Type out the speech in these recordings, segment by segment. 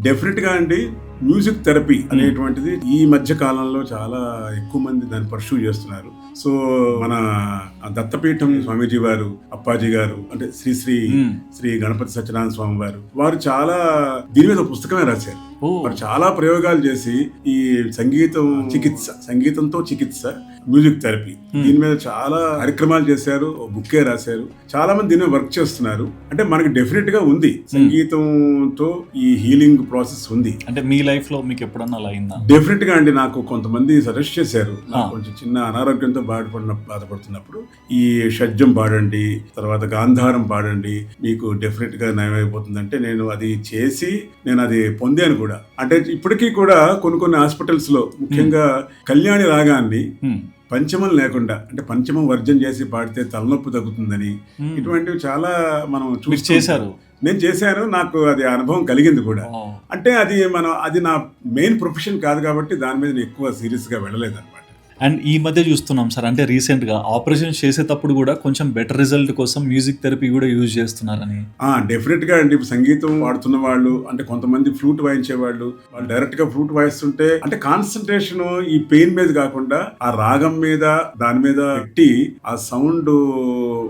Definite గా అండి music therapy అనేటువంటిది ఈ మధ్య కాలంలో చాలా ఎక్కువ మంది దాన్ని పర్సూ చేస్తున్నారు. సో మన దత్తపీఠం స్వామీజీ వారు, అప్పాజీ గారు, అంటే శ్రీ గణపతి సత్యనారాయణ స్వామి వారు చాలా దీని మీద పుస్తకమే రాశారు. వారు చాలా ప్రయోగాలు చేసి ఈ సంగీతంతో చికిత్స మ్యూజిక్ థెరపీ దీని మీద చాలా కార్యక్రమాలు చేశారు. బుక్కే రాశారు. చాలా మంది దీని మీద వర్క్ చేస్తున్నారు. అంటే మనకి డెఫినెట్ గా ఉంది సంగీతంతో ఈ హీలింగ్ ప్రాసెస్ ఉంది. అంటే మీ లైఫ్ లో మీకు ఎప్పుడన్నా అలా అయిందా? డెఫినెట్ గా అండి. నాకు కొంతమంది సజెస్ట్ చేశారు. కొంచెం చిన్న అనారోగ్యంతో బాధపడుతున్నప్పుడు ఈ షడ్జం పాడండి, తర్వాత గాంధారం పాడండి, మీకు డెఫినెట్ గా నయం అయిపోతుంది అంటే నేను అది చేసి నేను అది పొందాను కూడా. అంటే ఇప్పటికీ కూడా కొన్ని హాస్పిటల్స్ లో ముఖ్యంగా కళ్యాణి రాగాన్ని పంచమం లేకుండా, అంటే పంచమం వర్జం చేసి పాడితే తలనొప్పి తగ్గుతుందని, ఇటువంటివి చాలా మనం చేశారు. నేను చేశాను. నాకు అది అనుభవం కలిగింది కూడా. అంటే అది నా మెయిన్ ప్రొఫెషన్ కాదు కాబట్టి దాని మీద నేను ఎక్కువ సీరియస్ గా వెళ్ళలేదు అనమాట. అండ్ ఈ మధ్య చూస్తున్నాం సార్, అంటే రీసెంట్ గా ఆపరేషన్ చేసేటప్పుడు కూడా కొంచెం బెటర్ రిజల్ట్ కోసం మ్యూజిక్ థెరపీ కూడా యూజ్ చేస్తున్నారని. డెఫినెట్ గా అండి. సంగీతం వాడుతున్న వాళ్ళు, అంటే కొంతమంది ఫ్లూట్ వాయించే వాళ్ళు డైరెక్ట్ గా ఫ్లూట్ వాయిస్తుంటే అంటే కాన్సన్ట్రేషన్ ఈ పెయిన్ మీద కాకుండా ఆ రాగం మీద, దాని మీద పెట్టి ఆ సౌండ్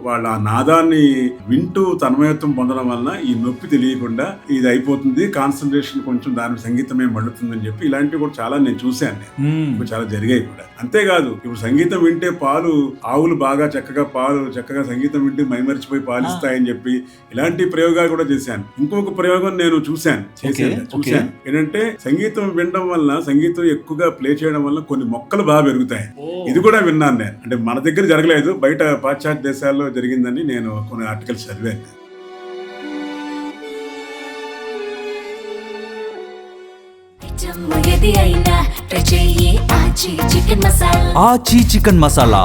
వాళ్ళ ఆ నాదాన్ని వింటూ తన్మయత్వం పొందడం వలన ఈ నొప్పి తెలియకుండా ఇది అయిపోతుంది, కాన్సన్ట్రేషన్ కొంచెం దాని సంగీతమే మళ్ళుతుందని చెప్పి ఇలాంటివి కూడా చాలా నేను చూశాను. చాలా జరిగాయి కూడా. అంతేకాదు, ఇప్పుడు సంగీతం వింటే ఆవులు బాగా చక్కగా సంగీతం వింటే మైమరిచిపోయి పాలిస్తాయని చెప్పి ఇలాంటి ప్రయోగాలు కూడా చేశాను. ఇంకొక ప్రయోగం నేను చూశాను. ఏంటంటే సంగీతం వినడం వల్ల, సంగీతం ఎక్కువగా ప్లే చేయడం వల్ల కొన్ని మొక్కలు బాగా పెరుగుతాయి. ఇది కూడా విన్నాను నేను. అంటే మన దగ్గర జరగలేదు, బయట పాశ్చాత్య దేశాల్లో జరిగిందని నేను కొన్ని ఆర్టికల్స్ చదివాను. ఆచీ చికెన్ మసాలా